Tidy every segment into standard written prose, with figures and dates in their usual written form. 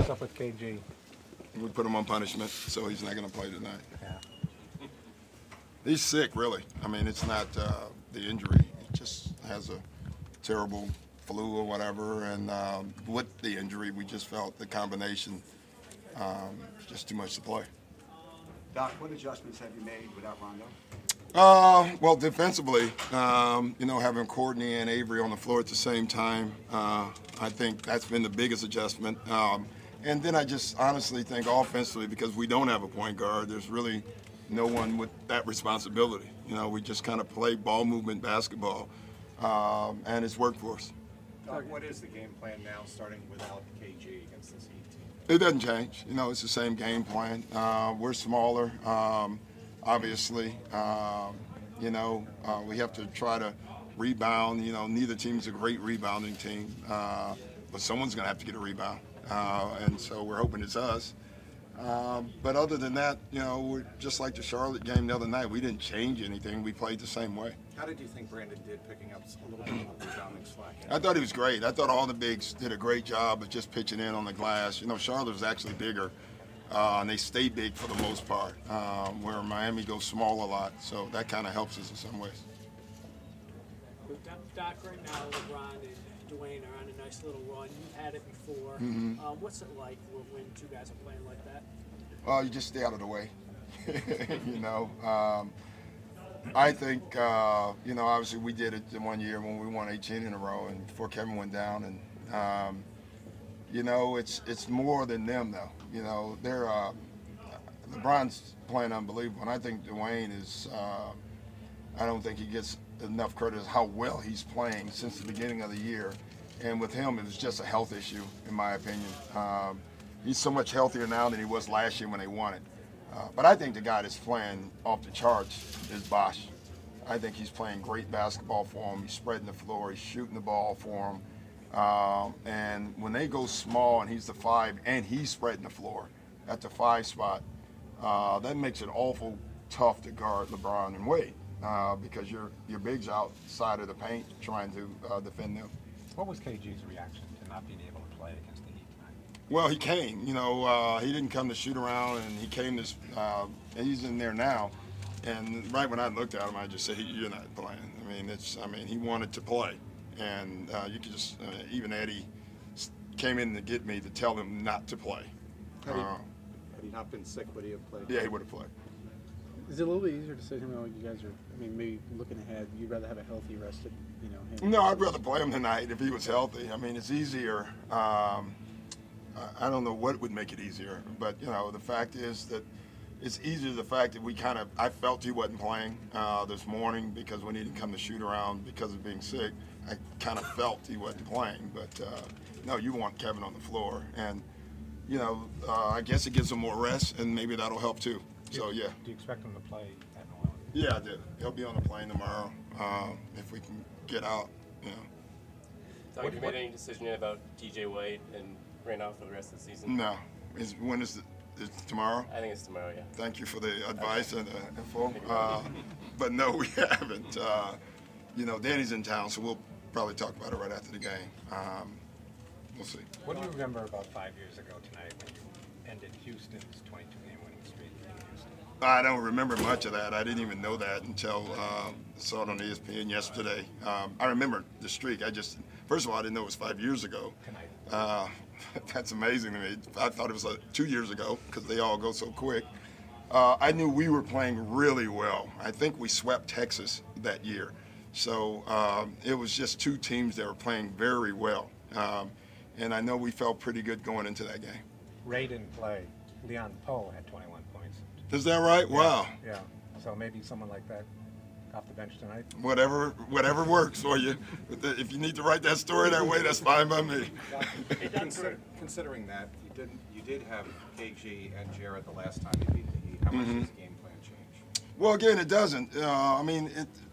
Stuff with KG. We put him on punishment, so he's not going to play tonight. Yeah. He's sick, really. I mean, it's not the injury. He just has a terrible flu or whatever, and with the injury, we just felt the combination just too much to play. Doc, what adjustments have you made without Rondo? Well, defensively, you know, having Courtney and Avery on the floor at the same time, I think that's been the biggest adjustment. And then I just honestly think offensively, because we don't have a point guard, there's really no one with that responsibility. You know, we just kind of play ball movement basketball, and it's worked for us. Doc, what is the game plan now, starting without KG against this Heat team? It doesn't change. You know, it's the same game plan. We're smaller, obviously. You know, we have to try to rebound. You know, neither team's a great rebounding team, but someone's going to have to get a rebound. And so we're hoping it's us. But other than that, you know, we're just like the Charlotte game the other night. We didn't change anything. We played the same way. How did you think Brandon did picking up a little bit of the rebounding slack? I thought he was great. I thought all the bigs did a great job of just pitching in on the glass. You know, Charlotte was actually bigger, and they stay big for the most part, where Miami goes small a lot. So that kind of helps us in some ways. Doc, right now, LeBron and Dwayne are on a nice little run. You've had it before. What's it like when two guys are playing like that? Well, you just stay out of the way. You know, I think, you know, obviously we did it the one year when we won 18 in a row and before Kevin went down. And, you know, it's more than them, though. You know, they're LeBron's playing unbelievable. And I think Dwayne is, I don't think he gets enough credit as how well he's playing since the beginning of the year. And with him, it was just a health issue, in my opinion. He's so much healthier now than he was last year when they won it. But I think the guy that's playing off the charts is Bosh. I think he's playing great basketball for him. He's spreading the floor. He's shooting the ball for him. And when they go small and he's the 5 and he's spreading the floor at the 5 spot, that makes it awful tough to guard LeBron and Wade because your big's outside of the paint trying to defend them. What was KG's reaction to not being able to play against the Heat tonight? Well, he came. You know, he didn't come to shoot around, and he came to. And he's in there now. And right when I looked at him, I just said, "You're not playing." I mean, he wanted to play, and you could just even Eddie came in to get me to tell him not to play. Had he not been sick, would he have played? Yeah, he would have played. Is it a little bit easier to say, you know, you guys are, I mean, maybe looking ahead, you'd rather have a healthy, rested, you know, him? No, I'd rather play him tonight if he was healthy. I mean, it's easier. I don't know what would make it easier, but, you know, the fact is that it's easier the fact that I felt he wasn't playing this morning because when he didn't come to shoot around because of being sick, I kind of felt he wasn't playing. But, no, you want Kevin on the floor. And, you know, I guess it gives him more rest, and maybe that'll help too. So, yeah. Do you expect him to play at New Orleans? Yeah, I do. He'll be on the plane tomorrow if we can get out, you know. Doc, have you made any decision yet about TJ White and Randolph for the rest of the season? No. When is it? Is it tomorrow? I think it's tomorrow, yeah. Thank you for the advice and the info. But no, we haven't. You know, Danny's in town, so we'll probably talk about it right after the game. We'll see. What do you remember about 5 years ago tonight when you ended Houston's 22-game winning streak in Houston? I don't remember much of that. I didn't even know that until saw it on ESPN yesterday. I remember the streak. First of all, I didn't know it was 5 years ago. That's amazing to me. I thought it was 2 years ago because they all go so quick. I knew we were playing really well. I think we swept Texas that year. So it was just two teams that were playing very well. And I know we felt pretty good going into that game. Ray didn't play. Leon Poe had 21 points. Is that right? Yeah. Wow. Yeah. So maybe someone like that off the bench tonight. Whatever works for you. If you need to write that story that way, that's fine by me. Considering that you did have KG and Jared the last time you beat the Heat, how much does the game plan change? Well, again, it doesn't. I mean,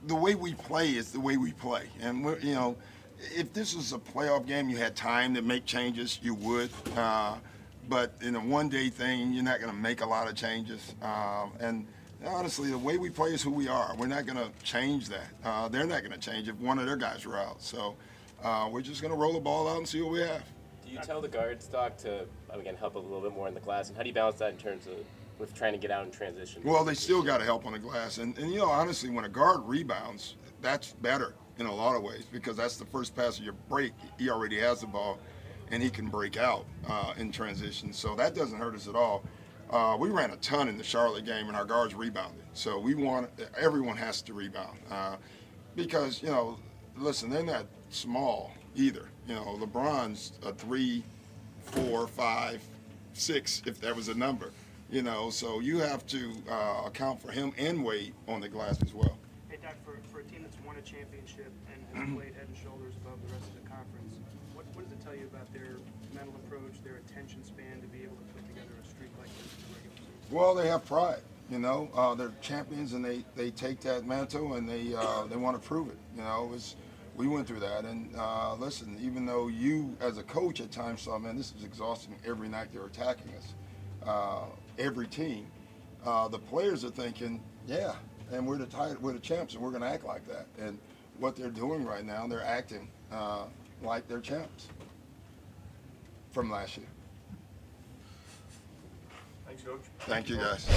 the way we play is the way we play, and we're, you know, if this was a playoff game, you had time to make changes, you would. But in a one-day thing, you're not going to make a lot of changes. And honestly, the way we play is who we are. We're not going to change that. They're not going to change if one of their guys are out. So we're just going to roll the ball out and see what we have. Do you tell the guards, Doc, to again help a little bit more in the glass, and how do you balance that in terms of with trying to get out in transition? Well, they still got to help on the glass, and you know, honestly, when a guard rebounds, that's better in a lot of ways because that's the first pass of your break. He already has the ball, and he can break out in transition, so that doesn't hurt us at all. We ran a ton in the Charlotte game, and our guards rebounded. So everyone has to rebound because, you know, listen, they're not small either. You know, LeBron's a 3, 4, 5, 6, if that was a number. You know, so you have to account for him and Wade on the glass as well. Hey, Doc, for a team that's won a championship and has played head and shoulders above the rest of the conference, what does it tell you about their mental approach, their attention span to be able to put together a streak like this in the regular season? Well, they have pride. You know, they're champions, and they take that mantle and they want to prove it. You know, we went through that, and listen, even though you as a coach at times saw, man, this is exhausting every night they're attacking us, every team, the players are thinking, yeah, and we're the champs, and we're going to act like that. And what they're doing right now, they're acting like they're champs from last year. Thanks, Coach. Thank you, guys.